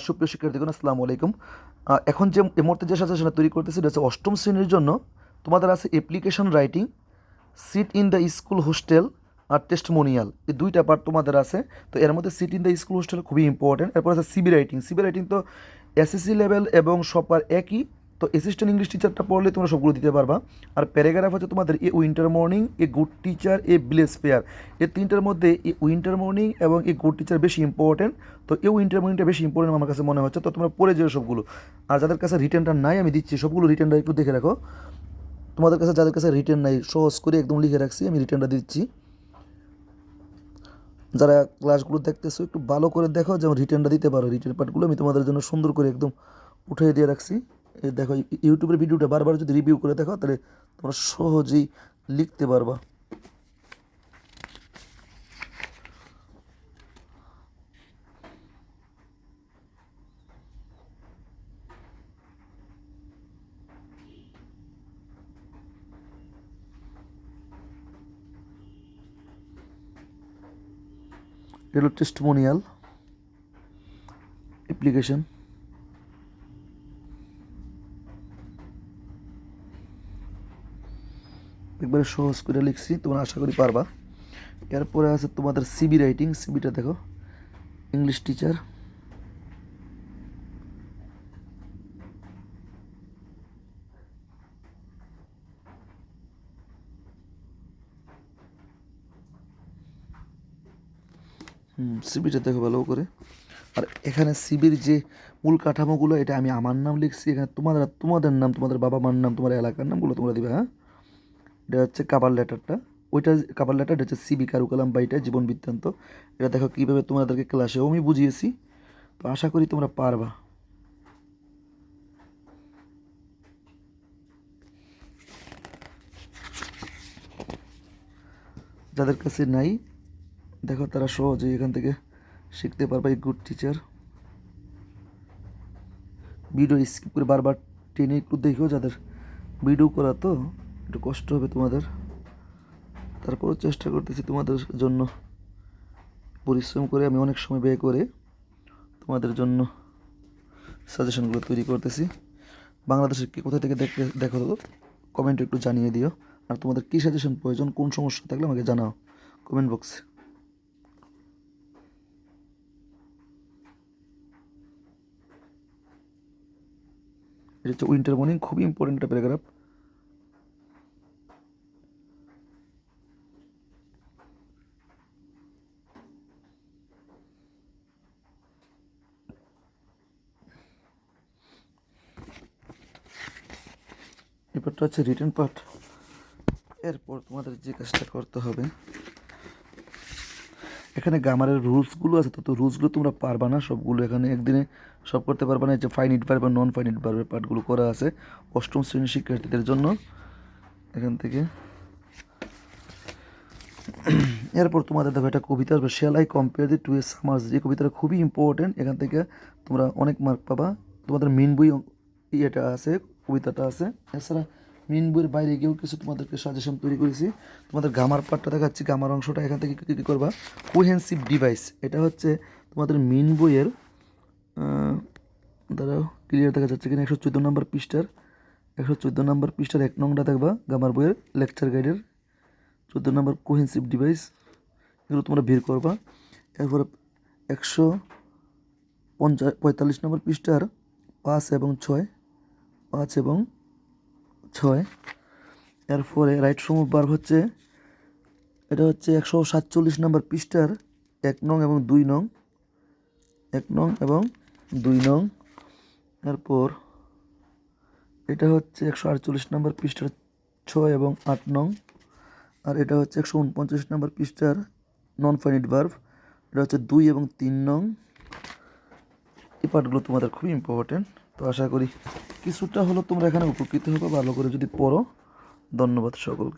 সুপ্রিয় শিক্ষার্থীগণ, আসসালামু আলাইকুম। এখন যে এই মুহূর্তে যে সাজেশনটা তৈরি করতেছি এটা হচ্ছে অষ্টম শ্রেণীর জন্য। তোমাদের আছে application writing, seat in the school hostel আর টেস্টমোনিয়াল, এই দুইটা পার্ট তোমাদের আছে। তো এর মধ্যে seat in the school hostel খুবই ইম্পর্টেন্ট। এরপর আছে সিবি রাইটিং। সিবি রাইটিং তো এসএসসি লেভেল এবং সবার একই। তো অ্যাসিস্ট্যান্ট ইংলিশ টিচারটা পড়লে তোমরা সবগুলো দিতে পারবা। আর প্যারাগ্রাফ হচ্ছে তোমাদের a winter morning, a good teacher, a village fair. এই তিনটার মধ্যে এই উইন্টার মর্নিং এবং এই গুড টিচার বেশি ইম্পর্টেন্ট। তো এই উইন্টার মর্নিংটা বেশি ইম্পর্টেন্ট আমার কাছে মনে হচ্ছে। তো তোমরা পড়ে যেও সবগুলো। আর যাদের কাছে রিটার্নটা নাই আমি দিচ্ছি সবগুলো রিটার্নটা একটু দেখে রাখো। তোমাদের কাছে যাদের কাছে রিটার্ন নাই সহজ করে একদম লিখে রাখছি, আমি রিটার্নটা দিচ্ছি। যারা ক্লাসগুলো দেখতেছো একটু ভালো করে দেখো যেমন রিটার্নটা দিতে পারো। রিটার্ন পার্টগুলো আমি তোমাদের জন্য সুন্দর করে একদম উঠিয়ে দিয়ে রাখছি। এই দেখো, ইউটিউবের ভিডিওটা বারবার যদি রিভিউ করে দেখো তাহলে তোমরা সহজেই লিখতে পারবা। এটা হলো টেস্টমোনিয়াল অ্যাপ্লিকেশন। একবারে সহজ করে লিখছি, তোমরা আশা করি পারবা। এরপরে আছে তোমাদের সিবি রাইটিং। সিবিটা দেখো, ইংলিশ টিচার। সিবিটা দেখো ভালো করে। আর এখানে সিবির যে মূল কাঠামোগুলো এটা আমি আমার নাম লিখছি। এখানে তোমাদের নাম, তোমাদের বাবা মার নাম, তোমার এলাকার নামগুলো তোমরা দিবে। হ্যাঁ, এটা হচ্ছে কাভার লেটারটা। ওইটা কাভার লেটার হচ্ছে সিবি কারুকালাম বা এটা জীবন বৃত্তান্ত। এটা দেখো কীভাবে তোমাদেরকে ক্লাসেও আমি বুঝিয়েছি। তো আশা করি তোমরা পারবা। যাদের কাছে নাই দেখো তারা সহজেই এখান থেকে শিখতে পারবা। এই গুড টিচার ভিডিও স্কিপ করে বারবার টেনে একটু দেখো, যাদের ভিডিও করা তো একটু কষ্ট হবে তোমাদের। তারপরও চেষ্টা করতেছি তোমাদের জন্য, পরিশ্রম করে আমি অনেক সময় ব্যয় করে তোমাদের জন্য সাজেশনগুলো তৈরি করতেছি। বাংলাদেশের কি কোথা থেকে দেখো তো কমেন্টে একটু জানিয়ে দিও। আর তোমাদের কী সাজেশন প্রয়োজন, কোন সমস্যা থাকলে আমাকে জানাও কমেন্ট বক্সে। এটা হচ্ছে উইন্টার মর্নিং, খুবই ইম্পর্টেন্ট একটা প্যারাগ্রাফ। এবারটা হচ্ছে রিটেন পার্ট। এরপর তোমাদের যে কাজটা করতে হবে, এখানে গ্রামারের রুলসগুলো আছে। তো রুলসগুলো তোমরা পারবা না সবগুলো, এখানে একদিনে সব করতে পারবা না। যে ফাইনিট ভার্ব বা নন ফাইনিট ভার্বের পার্টগুলো করা আছে অষ্টম শ্রেণীর শিক্ষার্থীদের জন্য এখান থেকে। এরপর তোমাদের দেখো একটা কবিতা আসবে, shall I compare thee to a summer's. এই কবিতাটা খুবই ইম্পর্টেন্ট, এখান থেকে তোমরা অনেক মার্ক পাবা। তোমাদের মেন বই ইয়েটা আছে, কবিতাটা আছে। এছাড়া মেন বইয়ের বাইরে গিয়েও কিছু তোমাদেরকে সাজেশন তৈরি করেছি। তোমাদের গামার পার্টটা দেখাচ্ছি, গামার অংশটা এখান থেকে কী কী করবা। কোহেন্সিভ ডিভাইস, এটা হচ্ছে তোমাদের মেন বইয়ের দ্বারাও ক্লিয়ার দেখা যাচ্ছে কিনা 114 নম্বর পৃষ্ঠার 114 নম্বর পৃষ্ঠার 1 নংটা দেখবা গামার বইয়ের লেকচার গাইডের 14 নম্বর কোহেন্সিভ ডিভাইস। এগুলো তোমরা বের করবা। এরপরে 145 নম্বর পৃষ্ঠার 5 এবং 6, 5 এবং 6। এরপরে রাইট ফর্ম অফ ভার্ব হচ্ছে, এটা হচ্ছে 147 নম্বর পৃষ্ঠার 1 নং এবং 2 নং, 1 নং এবং 2 নং। এরপর এটা হচ্ছে 148 নম্বর পৃষ্ঠার 6 এবং 8 নং। আর এটা হচ্ছে 149 নম্বর পৃষ্ঠার নন ফাইনিট ভার্ব, এটা হচ্ছে 2 এবং 3 নং। এই পার্টগুলো তোমাদের খুবই ইম্পর্টেন্ট। তো আশা করি কিছুটা হলো তোমরা এখানে উপকৃত হবে ভালো করে যদি পড়ো। ধন্যবাদ সকলকে।